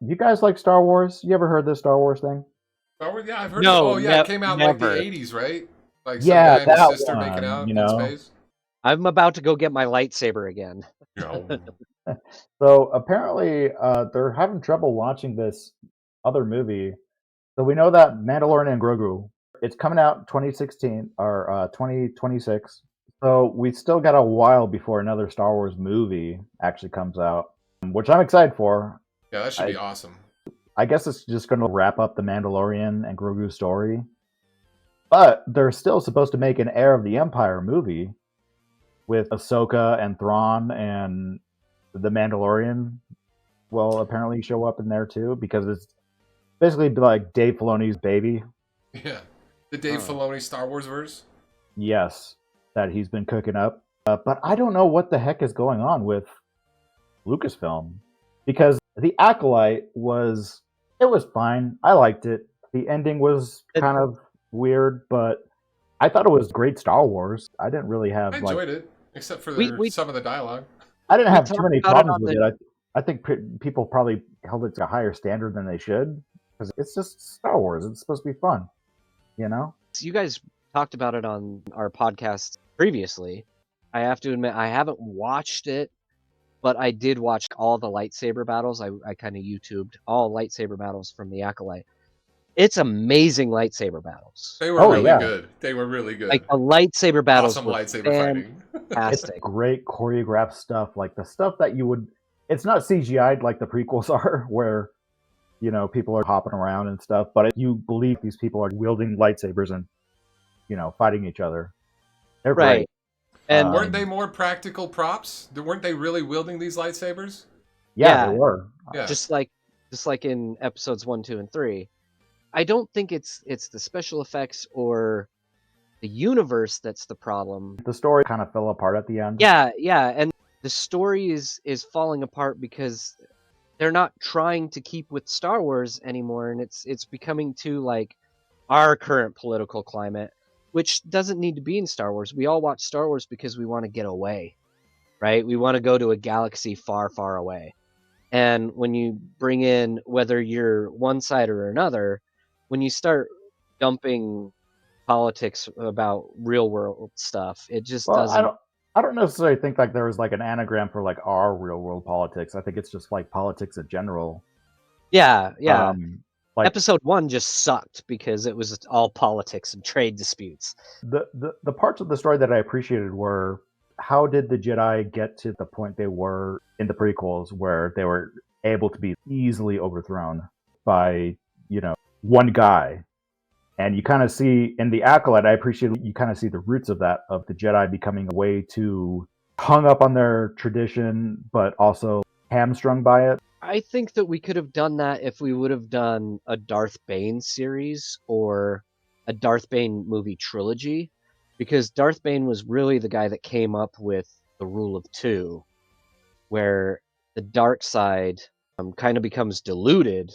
You guys like Star Wars? You ever heard this Star Wars thing? Star Wars? Yeah, I've heard. No, Oh, yeah, it came out in like the never. '80s, right? Like some Yeah, guy and his that sister making one, out in space. I'm about to go get my lightsaber again. No. So apparently, they're having trouble launching this other movie. So we know that Mandalorian and Grogu, it's coming out 2016 or 2026. So we still got a while before another Star Wars movie actually comes out, which I'm excited for. Yeah, that should I, be awesome. I guess it's just going to wrap up the Mandalorian and Grogu story. But they're still supposed to make an Heir of the Empire movie with Ahsoka and Thrawn, and the Mandalorian will apparently show up in there too, because it's basically like Dave Filoni's baby. Yeah, the Dave Filoni Star Wars verse. Yes, that he's been cooking up. But I don't know what the heck is going on with Lucasfilm, because the Acolyte was fine. I liked it. The ending was kind of weird, but I thought it was great Star Wars. I didn't really have I enjoyed it, except for some of the dialogue. I didn't have too many problems with the... it. I think people probably held it to a higher standard than they should, because it's just Star Wars. It's supposed to be fun, you know? So you guys talked about it on our podcast previously. I have to admit, I haven't watched it, but I did watch all the lightsaber battles. I kind of YouTubed all lightsaber battles from the Acolyte. It's amazing lightsaber battles. They were really good. They were really good. Like the lightsaber battles awesome were lightsaber fighting. Fantastic. It's great choreographed stuff, like the stuff that you would. It's not CGI'd like the prequels are, where people are hopping around and stuff, but you believe these people are wielding lightsabers and fighting each other. They're right. Great. And weren't they more practical props? Weren't they really wielding these lightsabers? Yeah, they were. Yeah. Just like in episodes 1, 2, and 3. I don't think it's the special effects or the universe that's the problem. The story kind of fell apart at the end. Yeah, and the story is falling apart because they're not trying to keep with Star Wars anymore, and it's becoming too like our current political climate, which doesn't need to be in Star Wars. We all watch Star Wars because we want to get away, right? We want to go to a galaxy far, far away. And when you bring in, whether you're one side or another, when you start dumping politics about real world stuff, it just doesn't. I don't necessarily think like there was like an anagram for like our real world politics. I think it's just like politics in general. Yeah. Like, Episode 1 just sucked because it was all politics and trade disputes. The parts of the story that I appreciated were, how did the Jedi get to the point they were in the prequels, where they were able to be easily overthrown by one guy. And you kind of see in the Acolyte, I appreciate you kind of see the roots of that, of the Jedi becoming a way too hung up on their tradition, but also hamstrung by it. I think that we could have done that if we would have done a Darth Bane series or a Darth Bane movie trilogy, because Darth Bane was really the guy that came up with the rule of 2, where the dark side kind of becomes diluted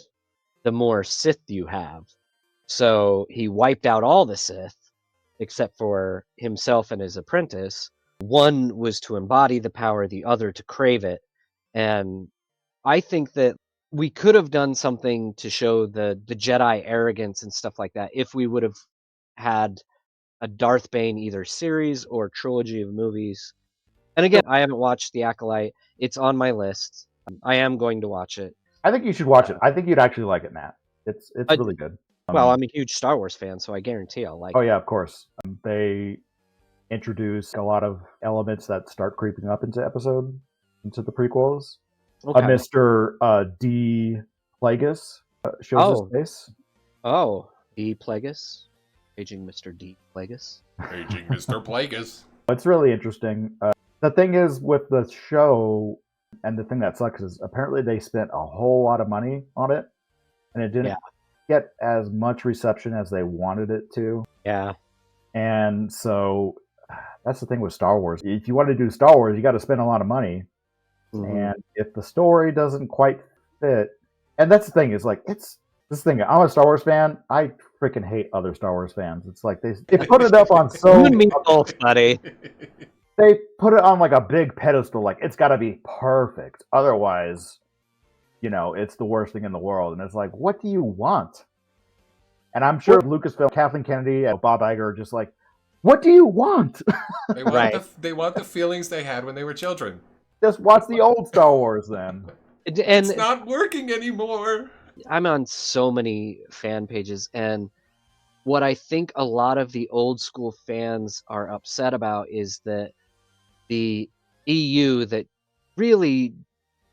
the more Sith you have. So he wiped out all the Sith, except for himself and his apprentice. One was to embody the power, the other to crave it. And I think that we could have done something to show the Jedi arrogance and stuff like that if we would have had a Darth Bane either series or trilogy of movies. And again, I haven't watched The Acolyte. It's on my list. I am going to watch it. I think you should watch it. I think you'd actually like it, Matt. It's really good. Well, I'm a huge Star Wars fan, so I guarantee I'll like it. Oh, yeah, of course. They introduce a lot of elements that start creeping up into the prequels. Okay. Mr. D. Plagueis shows his face. Oh, D. Plagueis. Aging Mr. D. Plagueis. Aging Mr. Plagueis. It's really interesting. The thing is with the show, and the thing that sucks is apparently they spent a whole lot of money on it, and it didn't get as much reception as they wanted it to. Yeah. And so that's the thing with Star Wars. If you want to do Star Wars, you got to spend a lot of money. Mm-hmm. And if the story doesn't quite fit, and that's the thing, is like, it's this thing. I'm a Star Wars fan. I freaking hate other Star Wars fans. It's like they put it up on so. You and me both, buddy. They put it on like a big pedestal, like it's got to be perfect. Otherwise, it's the worst thing in the world. And it's like, what do you want? And I'm sure Lucasfilm, Kathleen Kennedy, and Bob Iger are just like, what do you want? They want Right. they want the feelings they had when they were children. Just watch the old Star Wars then. And It's not working anymore. I'm on so many fan pages, and what I think a lot of the old school fans are upset about is that the EU, that really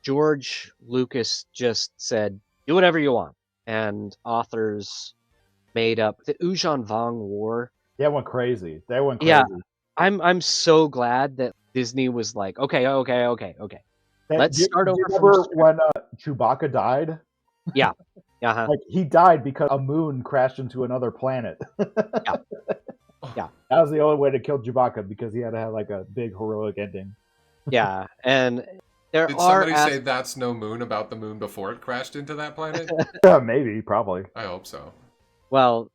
George Lucas just said, do whatever you want. And authors made up the Ujan Vong War. They went crazy. They went crazy. Yeah, I'm so glad that Disney was like, okay. Let's start over Do you from remember scratch. when Chewbacca died? Yeah. Uh-huh. Like, he died because a moon crashed into another planet. Yeah. Yeah. That was the only way to kill Chewbacca, because he had to have like a big heroic ending. Yeah. And there Did are somebody say that's no moon about the moon before it crashed into that planet? Maybe, probably. I hope so. Well,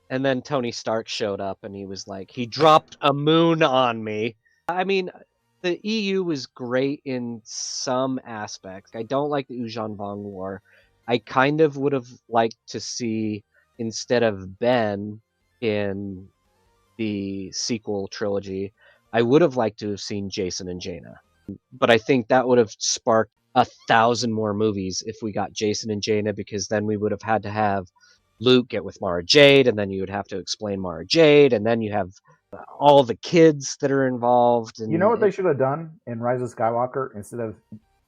and then Tony Stark showed up and he was like, he dropped a moon on me. I mean, the EU was great in some aspects. I don't like the Ujan Vong War. I kind of would have liked to see, instead of Ben in the sequel trilogy, I would have liked to have seen Jason and Jaina. But I think that would have sparked 1,000 more movies if we got Jason and Jaina, because then we would have had to have Luke get with Mara Jade, and then you would have to explain Mara Jade, and then you have all the kids that are involved. And You know what they should have done in Rise of Skywalker? Instead of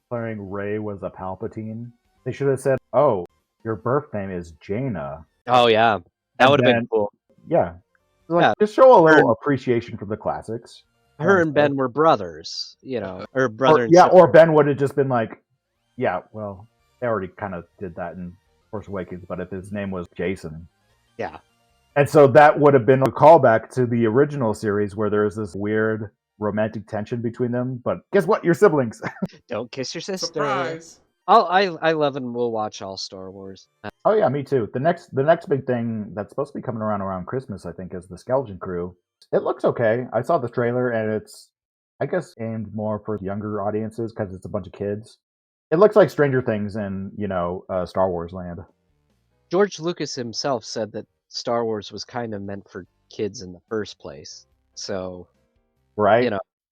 declaring Rey was a Palpatine, they should have said, "Oh, your birth name is Jaina." Oh yeah, that And would have been then- cool. Yeah, like, Yeah. just show a little appreciation for the classics. Her and Ben were brothers, or brother and Yeah, sister. or Ben would have just been like, "Yeah, well, they already kind of did that in Force Awakens, but if his name was Jason." Yeah. And so that would have been a callback to the original series, where there's this weird romantic tension between them. But guess what? You're siblings. Don't kiss your sister. Surprise! I love and will watch all Star Wars. Oh yeah, me too. The next big thing that's supposed to be coming around Christmas, I think, is the Skeleton Crew. It looks okay. I saw the trailer, and it's, I guess, aimed more for younger audiences because it's a bunch of kids. It looks like Stranger Things in Star Wars land. George Lucas himself said that Star Wars was kind of meant for kids in the first place. So, Right?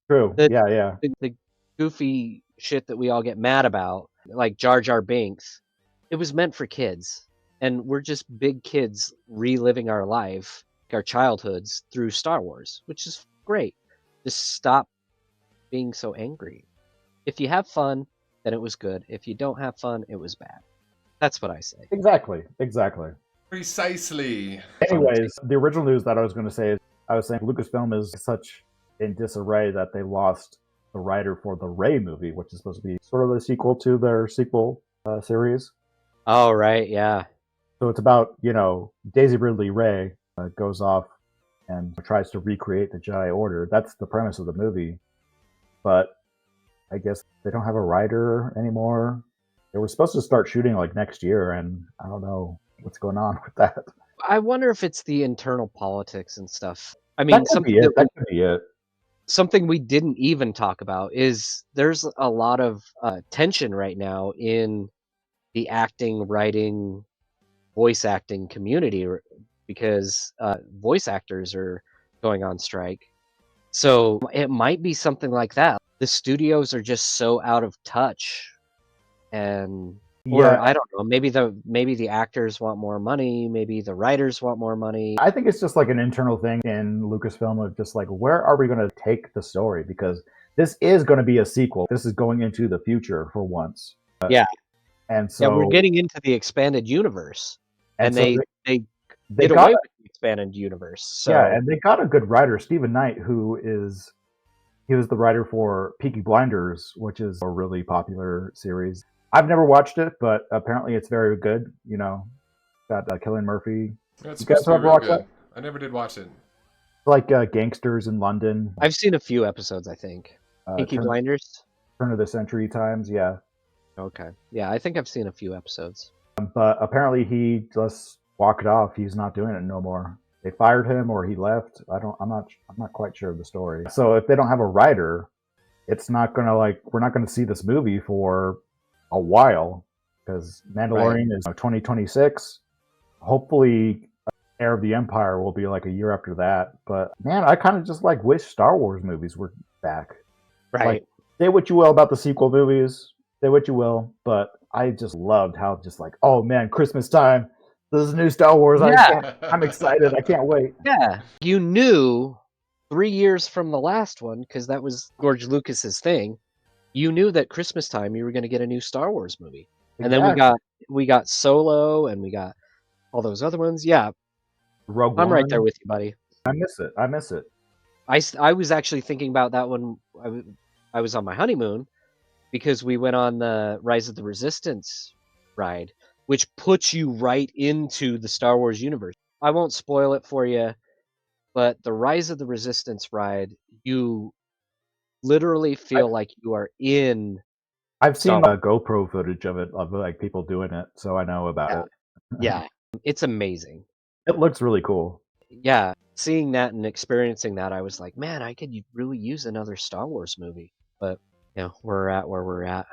True. the- Yeah. the goofy shit that we all get mad about, like Jar Jar Binks, it was meant for kids. And we're just big kids reliving our life, our childhoods, through Star Wars, which is great. Just stop being so angry. If you have fun, then it was good. If you don't have fun, it was bad. That's what I say. Exactly. Precisely. Anyways, the original news that I was going to say is, I was saying Lucasfilm is such in disarray that they lost the writer for the Rey movie, which is supposed to be sort of a sequel to their sequel series. Oh, right, yeah. So it's about, Daisy Ridley Rey goes off and tries to recreate the Jedi Order. That's the premise of the movie. But I guess they don't have a writer anymore. They were supposed to start shooting like next year, and I don't know what's going on with that. I wonder if it's the internal politics and stuff. I mean, That could be it. That could be it. something we didn't even talk about is there's a lot of tension right now in the acting, writing, voice acting community, because voice actors are going on strike. So it might be something like that. The studios are just so out of touch, or I don't know. Maybe the actors want more money. Maybe the writers want more money. I think it's just like an internal thing in Lucasfilm of just like, where are we going to take the story? Because this is going to be a sequel. This is going into the future for once. Yeah. And so Yeah, we're getting into the expanded universe, and so they they get got away with the expanded universe. So yeah, and they got a good writer, Stephen Knight, he was the writer for Peaky Blinders, which is a really popular series. I've never watched it, but apparently it's very good. Got Cillian Murphy, That's You guys supposed to be ever real watch good. that? I never did watch it. like gangsters in London, I've seen a few episodes. I think Peaky Blinders. turn of the century times. Yeah, Okay, yeah, I think I've seen a few episodes. but apparently he just walked off. He's not doing it no more. They fired him, or he left. I'm not quite sure of the story. So if they don't have a writer, it's not gonna we're not gonna see this movie for a while, because Mandalorian is 2026. Hopefully, Heir of the Empire will be like a year after that. But man, I kind of just like wish Star Wars movies were back. Right. Like, say what you will about the sequel movies, say what you will, but I just loved how just like, oh man, Christmas time, this is new Star Wars. Yeah. I'm excited. I can't wait. Yeah. You knew 3 years from the last one, because that was George Lucas's thing. You knew that Christmas time you were going to get a new Star Wars movie. And then we got Solo, and we got all those other ones. Yeah, Rogue I'm right One. there with you, buddy. I miss it. I miss it. I was actually thinking about that when I was on my honeymoon, because we went on the Rise of the Resistance ride, which puts you right into the Star Wars universe. I won't spoil it for you, but the Rise of the Resistance ride, you literally feel like you are in I've Star seen Wars. GoPro footage of it, of like people doing it, so I know about Yeah. it. Yeah, it's amazing. It looks really cool. Yeah, seeing that and experiencing that, I was like, man, I could really use another Star Wars movie. But we're at where we're at.